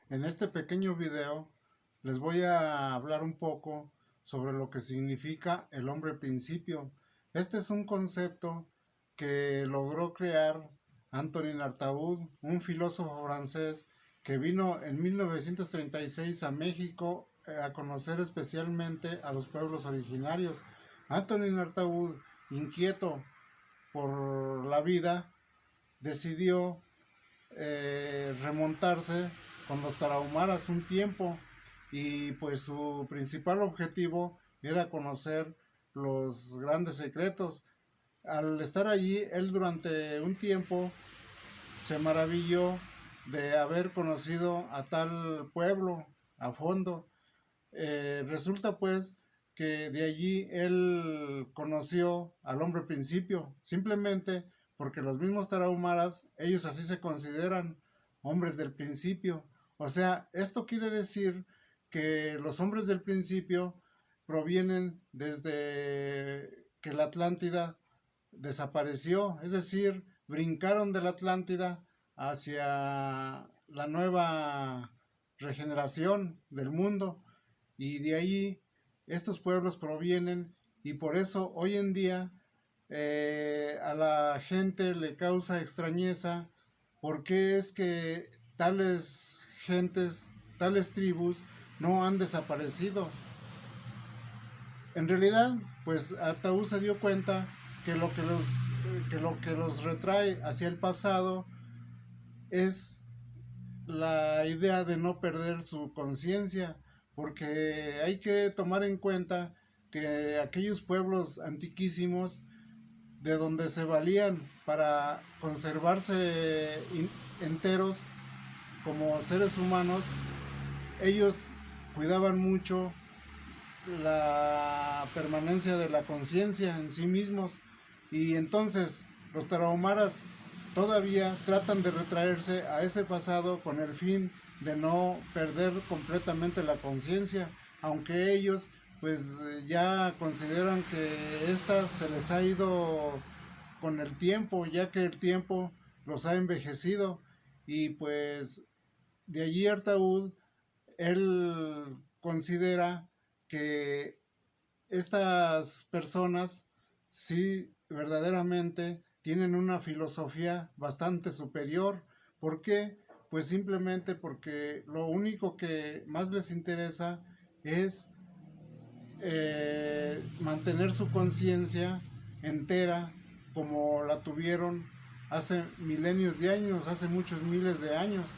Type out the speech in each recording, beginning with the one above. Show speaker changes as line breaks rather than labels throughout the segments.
En este pequeño video les voy a hablar un poco sobre lo que significa el hombre principio. Este es un concepto que logró crear Antonin Artaud, un filósofo francés que vino en 1936 a México a conocer especialmente a los pueblos originarios. Antonin Artaud, inquieto por la vida, decidió remontarse con los tarahumaras un tiempo, y pues su principal objetivo era conocer los grandes secretos. Al estar allí, él durante un tiempo se maravilló de haber conocido a tal pueblo a fondo. Resulta pues que de allí él conoció al hombre principio, simplemente porque los mismos tarahumaras, ellos así se consideran, hombres del principio. O sea, esto quiere decir que los hombres del principio provienen desde que la Atlántida desapareció, es decir, brincaron de la Atlántida hacia la nueva regeneración del mundo, y de ahí estos pueblos provienen, y por eso hoy en día a la gente le causa extrañeza por qué es que tales gentes, tales tribus no han desaparecido. En realidad, pues Artaud se dio cuenta que lo que los retrae hacia el pasado es la idea de no perder su conciencia, porque hay que tomar en cuenta que aquellos pueblos antiquísimos, de donde se valían para conservarse enteros como seres humanos, ellos cuidaban mucho la permanencia de la conciencia en sí mismos, y entonces los tarahumaras todavía tratan de retraerse a ese pasado con el fin de no perder completamente la conciencia, aunque ellos pues ya consideran que esta se les ha ido con el tiempo, ya que el tiempo los ha envejecido. Y pues de allí Artaud, él considera que estas personas sí verdaderamente tienen una filosofía bastante superior. ¿Por qué? Pues simplemente porque lo único que más les interesa es mantener su conciencia entera como la tuvieron hace milenios de años, hace muchos miles de años.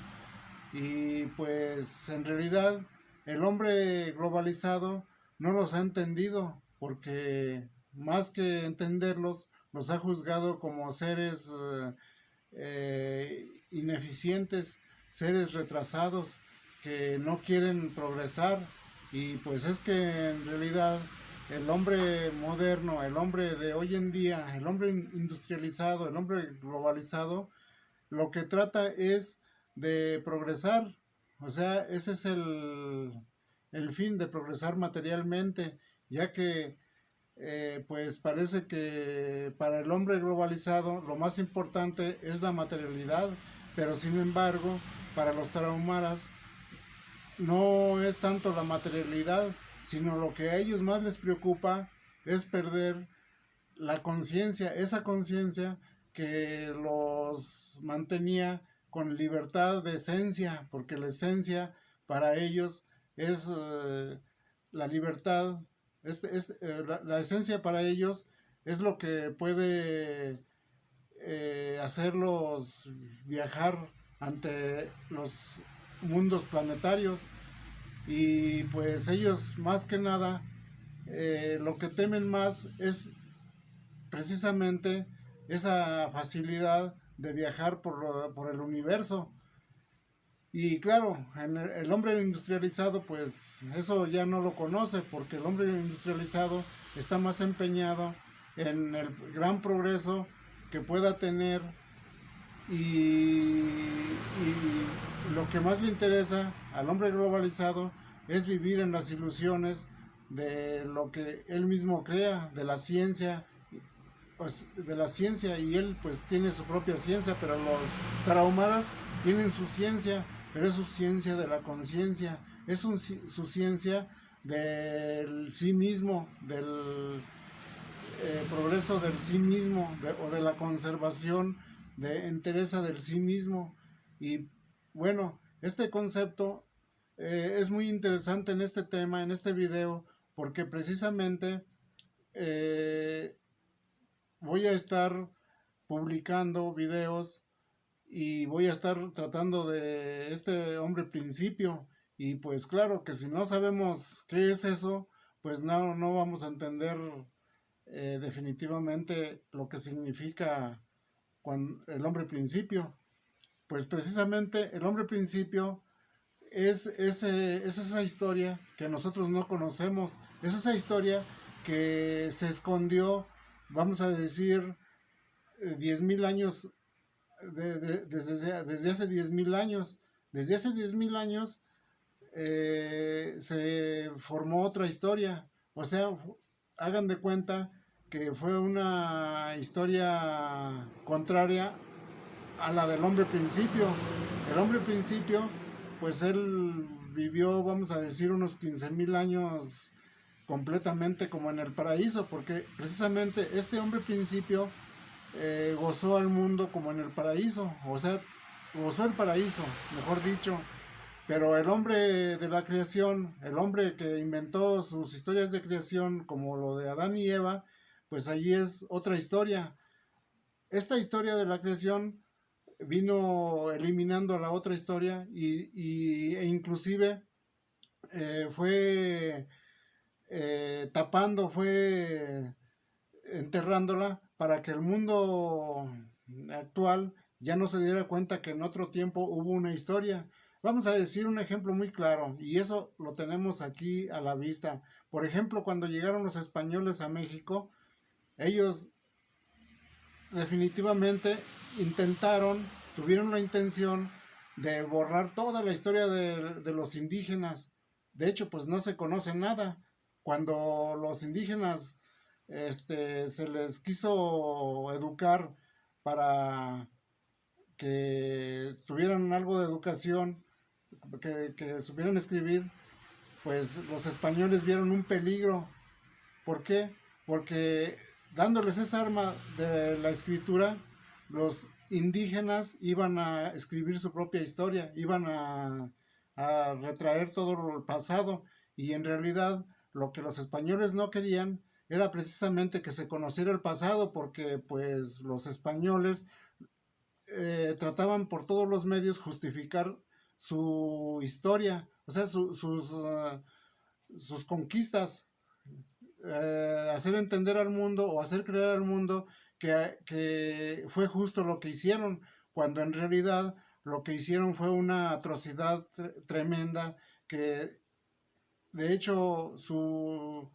Y pues en realidad el hombre globalizado no los ha entendido, porque más que entenderlos, los ha juzgado como seres ineficientes, seres retrasados, que no quieren progresar. Y pues es que en realidad el hombre moderno, el hombre de hoy en día, el hombre industrializado, el hombre globalizado, lo que trata es de progresar. O sea, ese es el fin, de progresar materialmente, ya que pues parece que para el hombre globalizado lo más importante es la materialidad, pero sin embargo para los tarahumaras no es tanto la materialidad, sino lo que a ellos más les preocupa es perder la conciencia, esa conciencia que los mantenía con libertad de esencia, porque la esencia para ellos es la libertad, la esencia para ellos es lo que puede hacerlos viajar ante los mundos planetarios. Y pues ellos más que nada lo que temen más es precisamente esa facilidad de viajar por el universo. Y claro, en el hombre industrializado pues eso ya no lo conoce, porque el hombre industrializado está más empeñado en el gran progreso que pueda tener, y lo que más le interesa al hombre globalizado es vivir en las ilusiones de lo que él mismo crea, de la ciencia, pues, y él pues tiene su propia ciencia, pero los tarahumaras tienen su ciencia, pero es su ciencia de la conciencia, es su ciencia del sí mismo, del progreso del sí mismo, o de la conservación de entereza del sí mismo. Y bueno, este concepto es muy interesante en este tema, en este video, porque precisamente eh, voy a estar publicando videos y voy a estar tratando de este hombre principio. Y pues claro que si no sabemos qué es eso, pues no vamos a entender definitivamente lo que significa el hombre principio. Pues precisamente el hombre principio es esa historia que nosotros no conocemos, es esa historia que se escondió, vamos a decir, 10.000 años, desde hace 10.000 años. Desde hace 10.000 años se formó otra historia. O sea, hagan de cuenta que fue una historia contraria a la del hombre principio. El hombre principio, pues él vivió, vamos a decir, unos 15.000 años completamente como en el paraíso, porque precisamente este hombre principio gozó al mundo como en el paraíso, o sea, gozó el paraíso, mejor dicho. Pero el hombre de la creación, el hombre que inventó sus historias de creación, como lo de Adán y Eva, pues allí es otra historia. Esta historia de la creación vino eliminando la otra historia e inclusive fue tapando, fue enterrándola para que el mundo actual ya no se diera cuenta que en otro tiempo hubo una historia. Vamos a decir un ejemplo muy claro, y eso lo tenemos aquí a la vista. Por ejemplo, cuando llegaron los españoles a México, ellos definitivamente tuvieron la intención de borrar toda la historia de los indígenas. De hecho, pues no se conoce nada. Cuando los indígenas se les quiso educar para que tuvieran algo de educación, que supieran escribir, pues los españoles vieron un peligro. ¿Por qué? Porque dándoles esa arma de la escritura, los indígenas iban a escribir su propia historia, iban a retraer todo el pasado, y en realidad lo que los españoles no querían era precisamente que se conociera el pasado, porque pues los españoles trataban por todos los medios justificar su historia, o sea, sus conquistas, hacer entender al mundo o hacer creer al mundo que fue justo lo que hicieron, cuando en realidad lo que hicieron fue una atrocidad tremenda, que de hecho su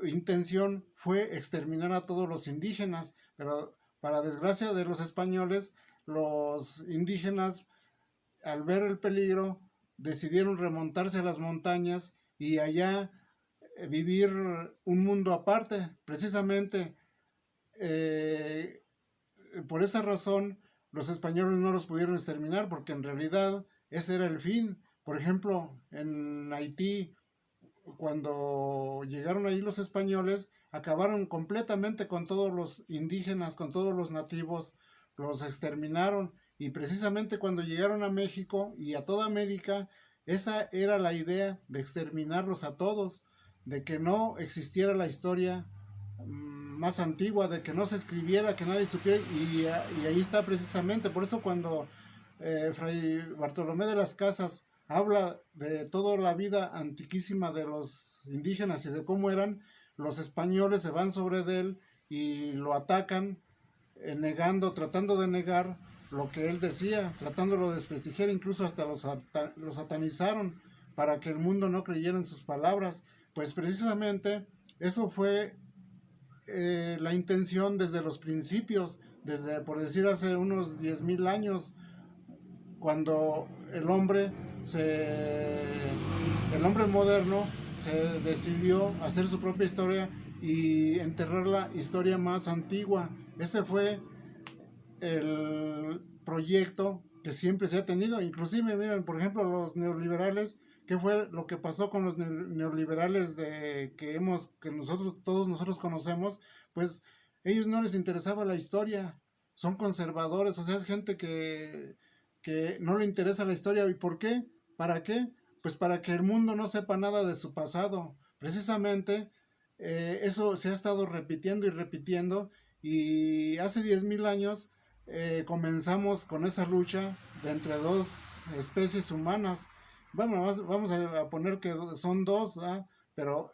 intención fue exterminar a todos los indígenas, pero para desgracia de los españoles, los indígenas, al ver el peligro, decidieron remontarse a las montañas y allá vivir un mundo aparte. Precisamente por esa razón los españoles no los pudieron exterminar, porque en realidad ese era el fin. Por ejemplo, en Haití, cuando llegaron ahí los españoles, acabaron completamente con todos los indígenas, con todos los nativos, los exterminaron. Y precisamente cuando llegaron a México y a toda América, esa era la idea, de exterminarlos a todos, de que no existiera la historia más antigua, de que no se escribiera, que nadie supiera, y ahí está precisamente. Por eso cuando Fray Bartolomé de las Casas habla de toda la vida antiquísima de los indígenas y de cómo eran, los españoles se van sobre él y lo atacan, tratando de negar lo que él decía, tratándolo de desprestigiar, incluso hasta lo satanizaron para que el mundo no creyera en sus palabras. Pues precisamente eso fue la intención desde los principios, desde, por decir, hace unos 10.000 años, cuando el hombre moderno se decidió hacer su propia historia y enterrar la historia más antigua. Ese fue el proyecto que siempre se ha tenido. Inclusive, miren, por ejemplo, los neoliberales, ¿qué fue lo que pasó con los neoliberales que nosotros, todos nosotros conocemos? Pues ellos no les interesaba la historia, son conservadores, o sea, es gente que no le interesa la historia. ¿Y por qué? ¿Para qué? Pues para que el mundo no sepa nada de su pasado. Precisamente eso se ha estado repitiendo y repitiendo, y hace 10.000 años comenzamos con esa lucha de entre dos especies humanas. Bueno, vamos a poner que son dos, ¿verdad? Pero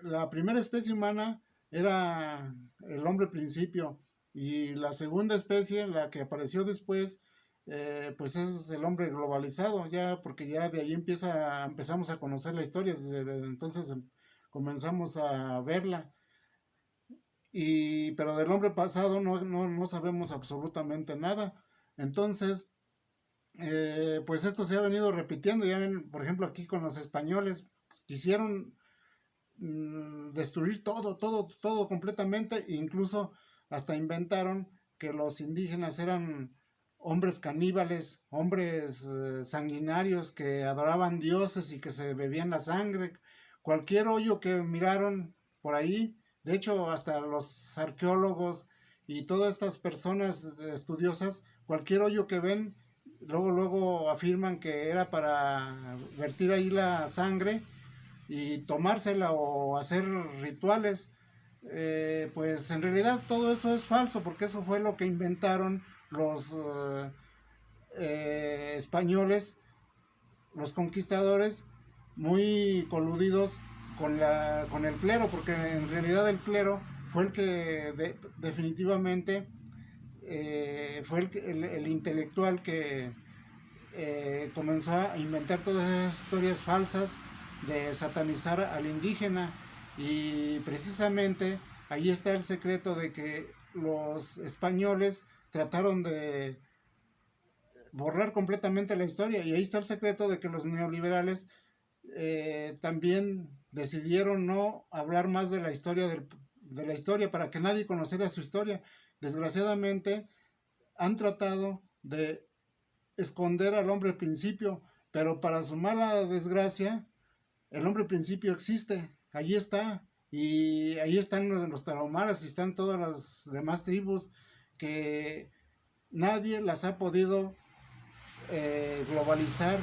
la primera especie humana era el hombre principio, y la segunda especie, la que apareció después, pues es el hombre globalizado, ya porque ya de ahí empezamos a conocer la historia, desde entonces comenzamos a verla. Pero del hombre pasado no sabemos absolutamente nada. Entonces, pues esto se ha venido repitiendo. Ya ven, por ejemplo, aquí con los españoles, quisieron destruir todo completamente, e incluso hasta inventaron que los indígenas eran hombres caníbales, hombres sanguinarios que adoraban dioses y que se bebían la sangre. Cualquier hoyo que miraron por ahí, de hecho hasta los arqueólogos y todas estas personas estudiosas, cualquier hoyo que ven, luego afirman que era para vertir ahí la sangre y tomársela o hacer rituales. Pues en realidad todo eso es falso, porque eso fue lo que inventaron los españoles, los conquistadores, muy coludidos con el clero, porque en realidad el clero fue el que definitivamente fue el intelectual que comenzó a inventar todas esas historias falsas de satanizar al indígena, y precisamente ahí está el secreto de que los españoles trataron de borrar completamente la historia, y ahí está el secreto de que los neoliberales también decidieron no hablar más de la historia de la historia, para que nadie conociera su historia. Desgraciadamente han tratado de esconder al hombre principio, pero para su mala desgracia, el hombre principio existe, allí está, y ahí están los tarahumaras y están todas las demás tribus que nadie las ha podido globalizar,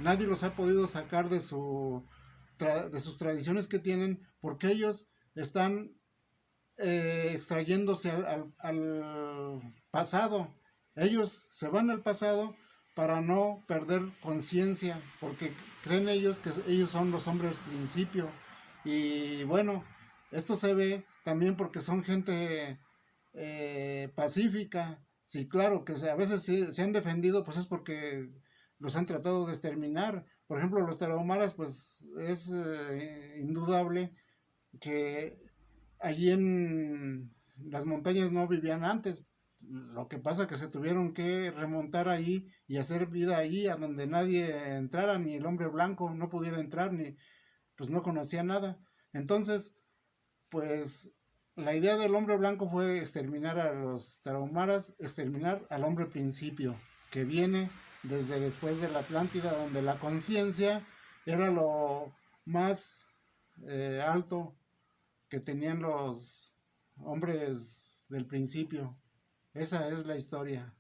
nadie los ha podido sacar de sus tradiciones que tienen, porque ellos están extrayéndose al pasado. Ellos se van al pasado para no perder conciencia, porque creen ellos que ellos son los hombres principio. Y bueno, esto se ve también porque son gente pacífica. Sí, claro, que a veces se han defendido, pues es porque los han tratado de exterminar. Por ejemplo, los tarahumaras, pues es indudable que allí en las montañas no vivían antes. Lo que pasa es que se tuvieron que remontar allí y hacer vida allí, a donde nadie entrara, ni el hombre blanco no pudiera entrar, ni pues no conocía nada. Entonces, pues la idea del hombre blanco fue exterminar a los tarahumaras, exterminar al hombre principio, que viene desde después de la Atlántida, donde la conciencia era lo más alto que tenían los hombres del principio. Esa es la historia.